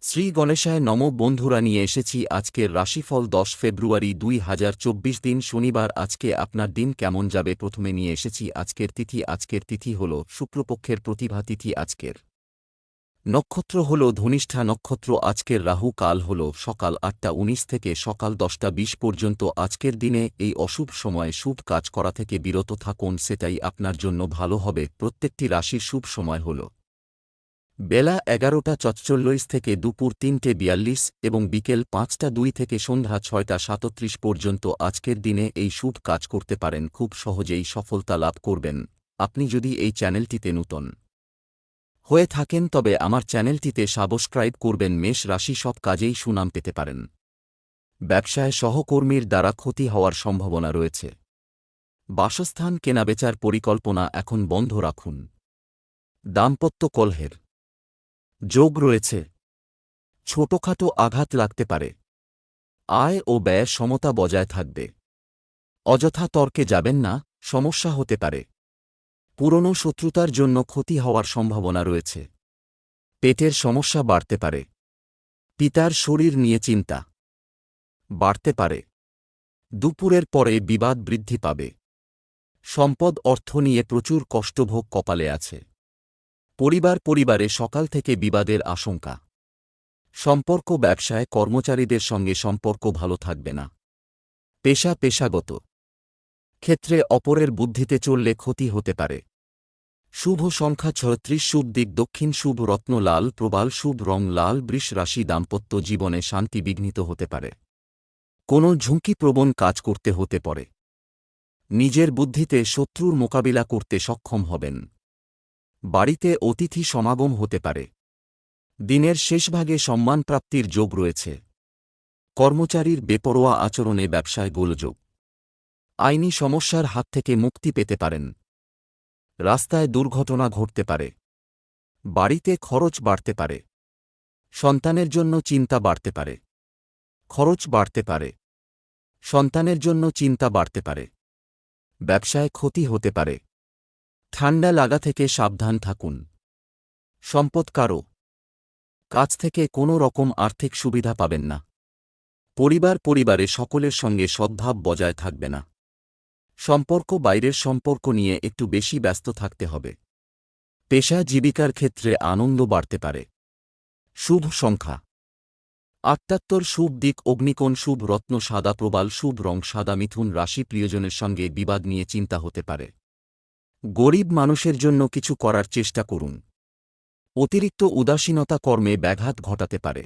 শ্রী গণেশায় নম বন্ধুরা নিয়ে এসেছি আজকের রাশিফল ১০ ফেব্রুয়ারি ২০২৪ দিন শনিবার। আজকে আপনার দিন কেমন যাবে প্রথমে নিয়ে এসেছি আজকের তিথি হল শুক্লপক্ষের প্রতিভা তিথি। আজকের নক্ষত্র হল ধনিষ্ঠা নক্ষত্র। আজকের রাহু কাল হল সকাল ৮টা ১৯ থেকে সকাল ১০টা ২০ পর্যন্ত। আজকের দিনে এই অশুভ সময়ে শুভ কাজ করা থেকে বিরত থাকুন, সেটাই আপনার জন্য ভালো হবে। প্রত্যেকটি রাশির শুভ সময় হল বেলা ১১টা ৪৪ থেকে দুপুর ৩টে ৪২ এবং বিকেল ৫টা ২ থেকে সন্ধ্যা ৬টা ৩৭ পর্যন্ত। আজকের দিনে এই শুভ কাজ করতে পারেন, খুব সহজেই সফলতা লাভ করবেন। আপনি যদি এই চ্যানেলটিতে নূতন হয়ে থাকেন তবে আমার চ্যানেলটিতে সাবস্ক্রাইব করবেন। মেষ রাশি সব কাজেই সুনাম পেতে পারেন। ব্যবসায় সহকর্মীর দ্বারা ক্ষতি হওয়ার সম্ভাবনা রয়েছে। বাসস্থান কেনাবেচার পরিকল্পনা এখন বন্ধ রাখুন। দাম্পত্য কলহের যোগ রয়েছে, ছোটখাটো আঘাত লাগতে পারে। আয় ও ব্যয়ের সমতা বজায় থাকবে। অযথা তর্কে যাবেন না, সমস্যা হতে পারে। পুরনো শত্রুতার জন্য ক্ষতি হওয়ার সম্ভাবনা রয়েছে। পেটের সমস্যা বাড়তে পারে। পিতার শরীর নিয়ে চিন্তা বাড়তে পারে। দুপুরের পরে বিবাদ বৃদ্ধি পাবে। সম্পদ অর্থ নিয়ে প্রচুর কষ্টভোগ কপালে আছে। পরিবারে সকাল থেকে বিবাদের আশঙ্কা। সম্পর্ক ব্যবসায় কর্মচারীদের সঙ্গে সম্পর্ক ভালো থাকবে না। পেশাগত ক্ষেত্রে অপরের বুদ্ধিতে চললে ক্ষতি হতে পারে। শুভ সংখ্যা ৩৬, শুভ দিক দক্ষিণ, শুভ রত্ন লাল প্রবাল, শুভ রং লাল। বৃষ রাশি দাম্পত্য জীবনে শান্তি বিঘ্নিত হতে পারে। কোনো ঝুঁকিপ্রবণ কাজ করতে হতে পারে। নিজের বুদ্ধিতে শত্রুর মোকাবিলা করতে সক্ষম হবেন। বাড়িতে অতিথি সমাগম হতে পারে। দিনের শেষভাগে সম্মানপ্রাপ্তির যোগ রয়েছে। কর্মচারীর বেপরোয়া আচরণে ব্যবসায় গোলযোগ। আইনি সমস্যার হাত থেকে মুক্তি পেতে পারেন। রাস্তায় দুর্ঘটনা ঘটতে পারে। বাড়িতে খরচ বাড়তে পারে। সন্তানের জন্য চিন্তা বাড়তে পারে। খরচ বাড়তে পারে। সন্তানের জন্য চিন্তা বাড়তে পারে। ব্যবসায় ক্ষতি হতে পারে। ঠান্ডা লাগা থেকে সাবধান থাকুন। সম্পদ কারও কাছ থেকে কোনো রকম আর্থিক সুবিধা পাবেন না। পরিবারে সকলের সঙ্গে সদ্ভাব বজায় থাকবে না। সম্পর্ক বাইরের সম্পর্ক নিয়ে একটু বেশি ব্যস্ত থাকতে হবে। পেশা জীবিকার ক্ষেত্রে আনন্দ বাড়তে পারে। শুভ সংখ্যা ৭৮, শুভ দিক অগ্নিকোণ, শুভ রত্ন সাদা প্রবাল, শুভ রং সাদা। মিথুন রাশি প্রিয়জনের সঙ্গে বিবাদ নিয়ে চিন্তা হতে পারে। গরিব মানুষের জন্য কিছু করার চেষ্টা করুন। অতিরিক্ত উদাসীনতা কর্মে ব্যাঘাত ঘটাতে পারে।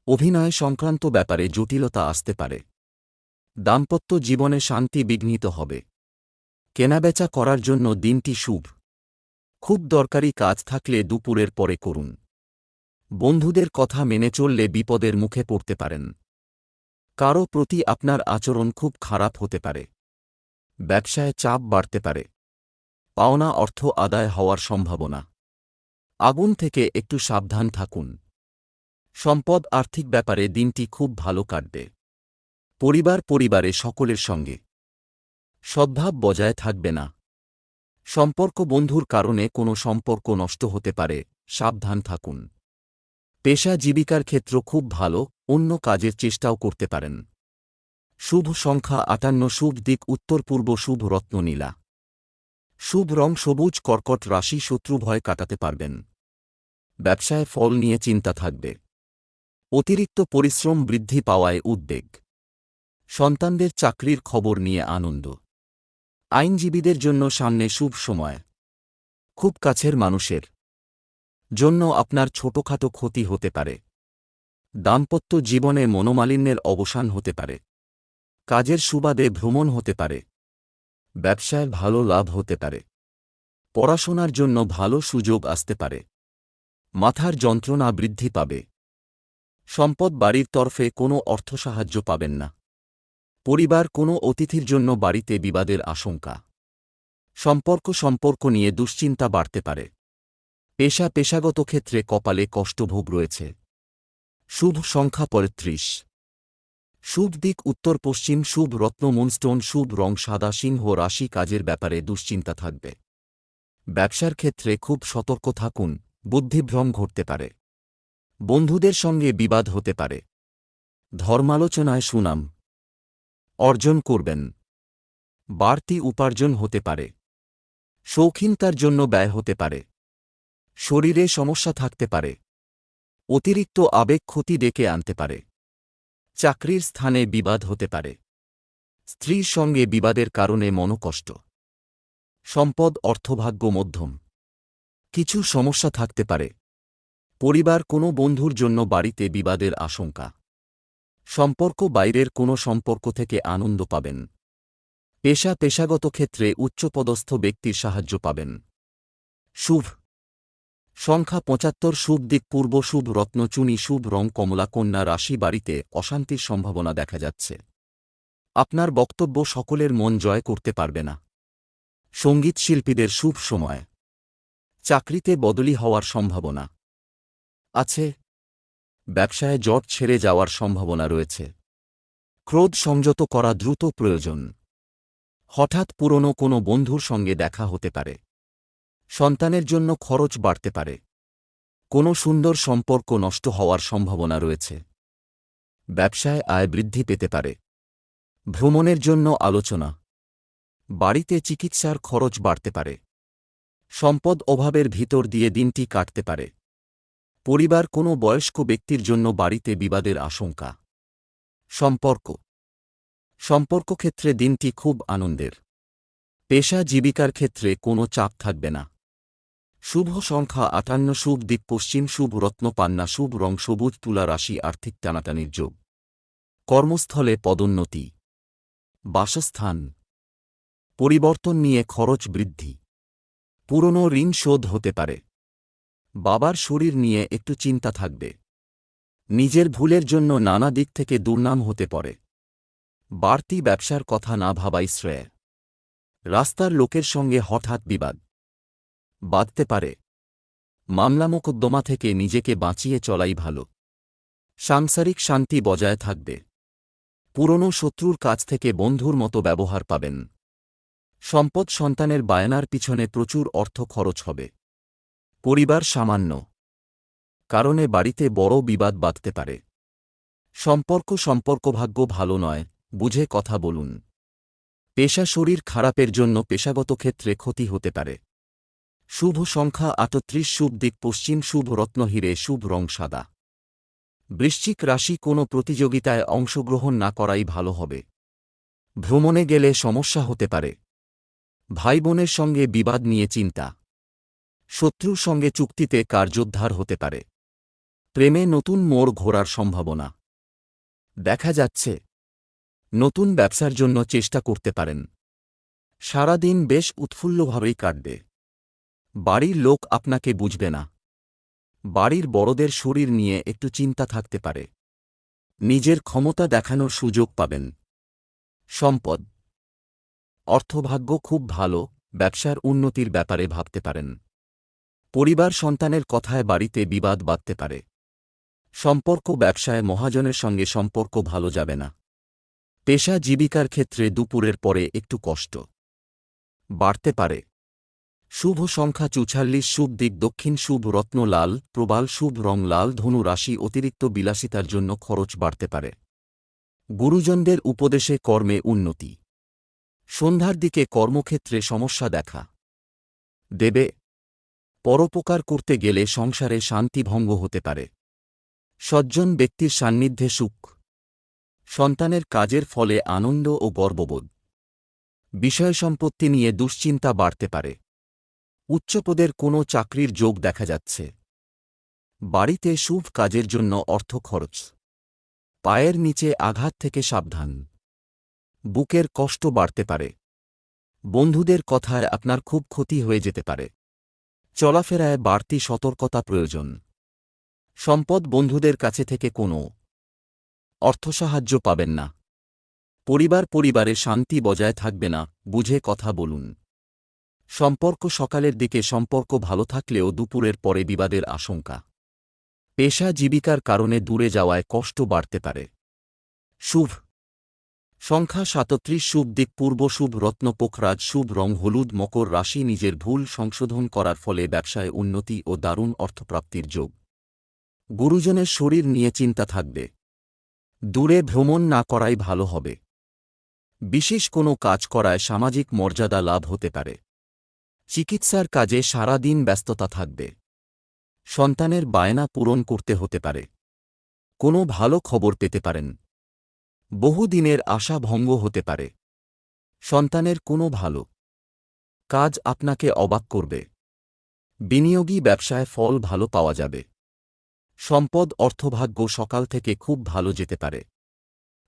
অভিনয় সংক্রান্ত ব্যাপারে জটিলতা আসতে পারে। দাম্পত্য জীবনে শান্তি বিঘ্নিত হবে। কেনাবেচা করার জন্য দিনটি শুভ। খুব দরকারি কাজ থাকলে দুপুরের পরে করুন। বন্ধুদের কথা মেনে চললে বিপদের মুখে পড়তে পারেন। কারও প্রতি আপনার আচরণ খুব খারাপ হতে পারে। ব্যবসায় চাপ বাড়তে পারে। পাওনা অর্থ আদায় হওয়ার সম্ভাবনা। আগুন থেকে একটু সাবধান থাকুন। সম্পদ আর্থিক ব্যাপারে দিনটি খুব ভালো কাটবে। পরিবারে সকলের সঙ্গে সদ্ভাব বজায় থাকবে না। সম্পর্ক বন্ধুর কারণে কোনো সম্পর্ক নষ্ট হতে পারে, সাবধান থাকুন। পেশা জীবিকার ক্ষেত্র খুব ভালো, অন্য কাজের চেষ্টাও করতে পারেন। শুভ সংখ্যা ৫৮, শুভ দিক উত্তর পূর্ব, শুভ রত্ন নীলা। শুভ রং সবুজ। কর্কট রাশি শত্রু ভয় কাটাতে পারবেন। ব্যবসায় ফল নিয়ে চিন্তা থাকবে। অতিরিক্ত পরিশ্রম বৃদ্ধি পাওয়ায় উদ্বেগ। সন্তানদের চাকরির খবর নিয়ে আনন্দ। আইনজীবীদের জন্য সামনে শুভ সময়। খুব কাছের মানুষের জন্য আপনার ছোটখাটো ক্ষতি হতে পারে। দাম্পত্য জীবনে মনোমালিন্যের অবসান হতে পারে। কাজের সুবাদে ভ্রমণ হতে পারে। ব্যবসায় ভালো লাভ হতে পারে। পড়াশোনার জন্য ভালো সুযোগ আসতে পারে। মাথার যন্ত্রণা বৃদ্ধি পাবে। সম্পদ বাড়ির তরফে কোনো অর্থসাহায্য পাবেন না। কোনো অতিথির জন্য বাড়িতে বিবাদের আশঙ্কা। সম্পর্ক নিয়ে দুশ্চিন্তা বাড়তে পারে। পেশাগত ক্ষেত্রে কপালে কষ্টভোগ রয়েছে। শুভ সংখ্যা ৩৫। শুভ দিক উত্তর পশ্চিম, শুভ রত্ন মুনস্টোন, শুভ রং সাদা। সিংহ রাশি কাজের ব্যাপারে দুশ্চিন্তা থাকবে। ব্যবসার ক্ষেত্রে খুব সতর্ক থাকুন, বুদ্ধিভ্রম ঘটতে পারে। বন্ধুদের সঙ্গে বিবাদ হতে পারে। ধর্মালোচনায় সুনাম অর্জন করবেন। বাড়তি উপার্জন হতে পারে। শৌখিনতার জন্য ব্যয় হতে পারে। শরীরে সমস্যা থাকতে পারে। অতিরিক্ত আবেগ ক্ষতি ডেকে আনতে পারে। চাকরির স্থানে বিবাদ হতে পারে। স্ত্রীর সঙ্গে বিবাদের কারণে মনোকষ্ট। সম্পদ অর্থভাগ্য মধ্যম। কিছু সমস্যা থাকতে পারে। পরিবার কোনো বন্ধুর জন্য বাড়িতে বিবাদের আশঙ্কা। সম্পর্ক বাইরের কোনো সম্পর্ক থেকে আনন্দ পাবেন। পেশাগত ক্ষেত্রে উচ্চপদস্থ ব্যক্তির সাহায্য পাবেন। শুভ সংখ্যা ৭৫ শুভ দিক পূর্ব শুভ রত্নচুনি শুভ রং কমলা কন্যা রাশি বাড়িতে অশান্তির সম্ভাবনা দেখা যাচ্ছে। আপনার বক্তব্য সকলের মন জয় করতে পারবে না। সঙ্গীত শিল্পীদের শুভ সময়। চাকরিতে বদলি হওয়ার সম্ভাবনা আছে। ব্যবসায় জট ছেড়ে যাওয়ার সম্ভাবনা রয়েছে। ক্রোধ সংযত করা দ্রুত প্রয়োজন। হঠাৎ পুরনো কোনো বন্ধুর সঙ্গে দেখা হতে পারে। সন্তানের জন্য খরচ বাড়তে পারে। কোনো সুন্দর সম্পর্ক নষ্ট হওয়ার সম্ভাবনা রয়েছে। ব্যবসায় আয় বৃদ্ধি পেতে পারে। ভ্রমণের জন্য আলোচনা। বাড়িতে চিকিৎসার খরচ বাড়তে পারে। সম্পদ অভাবের ভিতর দিয়ে দিনটি কাটতে পারে। পরিবার কোনো বয়স্ক ব্যক্তির জন্য বাড়িতে বিবাদের আশঙ্কা। সম্পর্ক ক্ষেত্রে দিনটি খুব আনন্দের। পেশা জীবিকার ক্ষেত্রে কোনো চাপ থাকবে না। শুভ সংখ্যা ৫৮ শুভ দিক পশ্চিম শুভ রত্ন পান্না শুভ রং সবুজ তুলা রাশি আর্থিক টানাটানির যোগ। কর্মস্থলে পদোন্নতি। বাসস্থান পরিবর্তন নিয়ে খরচ বৃদ্ধি। পুরনো ঋণ শোধ হতে পারে। বাবার শরীর নিয়ে একটু চিন্তা থাকবে। নিজের ভুলের জন্য নানা দিক থেকে দুর্নাম হতে পারে। বাড়তি ব্যবসার কথা না ভাবাই শ্রেয়। রাস্তার লোকের সঙ্গে হঠাৎ বিবাদ বাধতে পারে। মামলা মোকদ্দমা থেকে নিজেকে বাঁচিয়ে চলাই ভালো। সাংসারিক শান্তি বজায় থাকবে। পুরনো শত্রুর কাছ থেকে বন্ধুর মতো ব্যবহার পাবেন। সম্পদ সন্তানের বায়নার পিছনে প্রচুর অর্থ খরচ হবে। পরিবার সামান্য কারণে বাড়িতে বড় বিবাদ বাধতে পারে। সম্পর্কভাগ্য ভালো নয়, বুঝে কথা বলুন। পেশা শরীর খারাপের জন্য পেশাগত ক্ষেত্রে ক্ষতি হতে পারে। শুভ সংখ্যা ৩৮ শুভ দিক পশ্চিম শুভ রত্ন হিরে শুভ রং সাদা। বৃশ্চিক রাশি কোনো প্রতিযোগিতায় অংশগ্রহণ না করাই ভালো হবে। ভ্রমণে গেলে সমস্যা হতে পারে। ভাই বোনের সঙ্গে বিবাদ নিয়ে চিন্তা। শত্রুর সঙ্গে চুক্তিতে কার্যোদ্ধার হতে পারে। প্রেমে নতুন মোড় ঘোরার সম্ভাবনা দেখা যাচ্ছে। নতুন ব্যবসার জন্য চেষ্টা করতে পারেন। সারাদিন বেশ উৎফুল্লভাবেই কাটবে। বাড়ির লোক আপনাকে বুঝবে না। বাড়ির বড়দের শরীর নিয়ে একটু চিন্তা থাকতে পারে। নিজের ক্ষমতা দেখানোর সুযোগ পাবেন। সম্পদ অর্থভাগ্য খুব ভালো। ব্যবসার উন্নতির ব্যাপারে ভাবতে পারেন। পরিবার সন্তানের কথায় বাড়িতে বিবাদ বাধতে পারে। সম্পর্ক ব্যবসায় মহাজনের সঙ্গে সম্পর্ক ভালো যাবে না। পেশা জীবিকার ক্ষেত্রে দুপুরের পরে একটু কষ্ট বাড়তে পারে। শুভ সংখ্যা ৪৪ শুভ দিক দক্ষিণ শুভ রত্ন লাল প্রবাল শুভ রং লাল ধনু রাশি অতিরিক্ত বিলাসিতার জন্য খরচ বাড়তে পারে। গুরুজনদের উপদেশে কর্মে উন্নতি। সন্ধ্যার দিকে কর্মক্ষেত্রে সমস্যা দেখা দেবে। পরোপকার করতে গেলে সংসারে শান্তি ভঙ্গ হতে পারে। সজ্জন ব্যক্তির সান্নিধ্যে সুখ। সন্তানের কাজের ফলে আনন্দ ও গর্ববোধ। বিষয় সম্পত্তি নিয়ে দুশ্চিন্তা বাড়তে পারে। উচ্চপদের কোনো চাকরির যোগ দেখা যাচ্ছে। বাড়িতে শুভ কাজের জন্য অর্থ খরচ। পায়ের নিচে আঘাত থেকে সাবধান। বুকের কষ্ট বাড়তে পারে। বন্ধুদের কথায় আপনার খুব ক্ষতি হয়ে যেতে পারে। চলাফেরায় বাড়তি সতর্কতা প্রয়োজন। সম্পদ বন্ধুদের কাছে থেকে কোনো অর্থসাহায্য পাবেন না। পরিবারে শান্তি বজায় থাকবে না, বুঝে কথা বলুন। সম্পর্ক সকালের দিকে সম্পর্ক ভালো থাকলেও দুপুরের পরে বিবাদের আশঙ্কা। পেশা জীবিকার কারণে দূরে যাওয়ায় কষ্ট বাড়তে পারে। শুভ সংখ্যা ৩৭ শুভ দিক পূর্ব শুভ রত্ন পোখরাজ শুভ রং হলুদ মকর রাশি নিজের ভুল সংশোধন করার ফলে ব্যবসায় উন্নতি ও দারুণ অর্থপ্রাপ্তির যোগ। গুরুজনের শরীর নিয়ে চিন্তা থাকবে। দূরে ভ্রমণ না করাই ভালো হবে। বিশেষ কোনো কাজ করায় সামাজিক মর্যাদা লাভ হতে পারে। চিকিৎসার কাজে সারা দিন ব্যস্ততা থাকবে। সন্তানের বায়না পূরণ করতে হতে পারে। কোনো ভালো খবর পেতে পারেন। বহুদিনের আশা ভঙ্গ হতে পারে। সন্তানের কোনো ভালো কাজ আপনাকে অবাক করবে। বিনিয়োগী ব্যবসায় ফল ভালো পাওয়া যাবে। সম্পদ অর্থভাগ্য সকাল থেকে খুব ভালো যেতে পারে।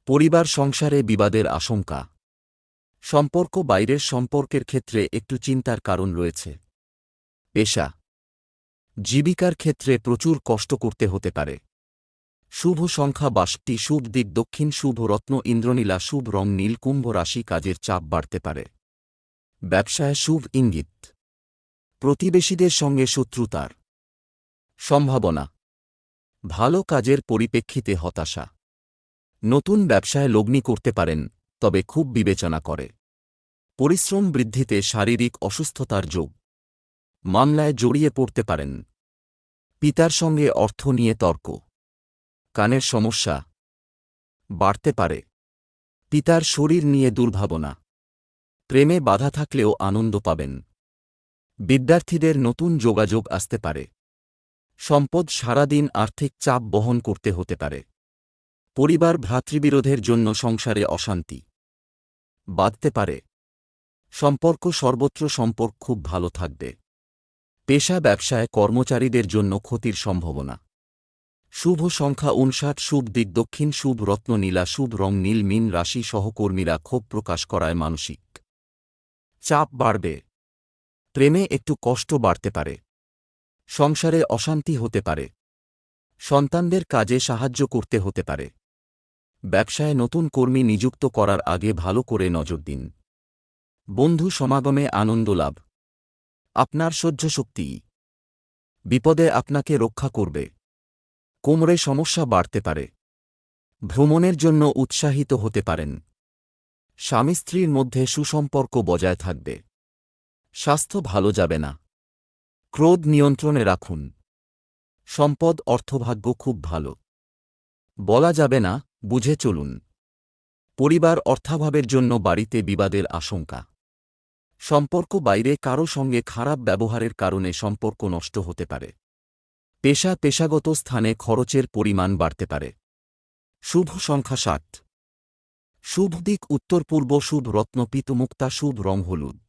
পরিবার সংসারে বিবাদের আশঙ্কা। সম্পর্ক বাইরের সম্পর্কের ক্ষেত্রে একটু চিন্তার কারণ রয়েছে। পেশা জীবিকার ক্ষেত্রে প্রচুর কষ্ট করতে হতে পারে। শুভ সংখ্যা 62, শুভ দিক দক্ষিণ, শুভ রত্ন ইন্দ্রনীলা, শুভ রং নীল। কুম্ভ রাশি কাজের চাপ বাড়তে পারে। ব্যবসায় শুভ ইঙ্গিত। প্রতিবেশীদের সঙ্গে শত্রুতার সম্ভাবনা। ভালো কাজের পরিপ্রেক্ষিতে হতাশা। নতুন ব্যবসায় লগ্নি করতে পারেন, তবে খুব বিবেচনা করে। পরিশ্রম বৃদ্ধিতে শারীরিক অসুস্থতার যোগ। মামলায় জড়িয়ে পড়তে পারেন। পিতার সঙ্গে অর্থ নিয়ে তর্ক। কানের সমস্যা বাড়তে পারে। পিতার শরীর নিয়ে দুর্ভাবনা। প্রেমে বাধা থাকলেও আনন্দ পাবেন। বিদ্যার্থীদের নতুন যোগাযোগ আসতে পারে। সম্পদ সারাদিন আর্থিক চাপ বহন করতে হতে পারে। পরিবার ভ্রাতৃবিরোধের জন্য সংসারে অশান্তি বাধতে পারে। সম্পর্ক সর্বত্র সম্পর্ক খুব ভালো থাকবে। পেশা ব্যবসায় কর্মচারীদের জন্য ক্ষতির সম্ভাবনা। শুভ সংখ্যা 59, শুভ দিক দক্ষিণ, শুভ রত্ন নীলা, শুভ রং নীল। মীন রাশি সহকর্মীরা ক্ষোভ প্রকাশ করায় মানসিক চাপ বাড়বে। প্রেমে একটু কষ্ট বাড়তে পারে। সংসারে অশান্তি হতে পারে। সন্তানদের কাজে সাহায্য করতে হতে পারে। ব্যবসায় নতুন কর্মী নিযুক্ত করার আগে ভালো করে নজর দিন। বন্ধু সমাগমে আনন্দ লাভ। আপনার সহ্যশক্তি বিপদে আপনাকে রক্ষা করবে। কোমরে সমস্যা বাড়তে পারে। ভ্রমণের জন্য উৎসাহিত হতে পারেন। স্বামী স্ত্রীর মধ্যে সুসম্পর্ক বজায় থাকবে। স্বাস্থ্য ভালো যাবে না। ক্রোধ নিয়ন্ত্রণে রাখুন। সম্পদ অর্থভাগ্য খুব ভালো। বলা যাবে না, বুঝে চলুন। পরিবার অর্থাভাবের জন্য বাড়িতে বিবাদের আশঙ্কা। সম্পর্ক বাইরে কারো সঙ্গে খারাপ ব্যবহারের কারণে সম্পর্ক নষ্ট হতে পারে। পেশাগত স্থানে খরচের পরিমাণ বাড়তে পারে। শুভ সংখ্যা 7, শুভ দিক উত্তর পূর্ব, শুভ রত্ন পিতমুক্তা, শুভ রং হলুদ।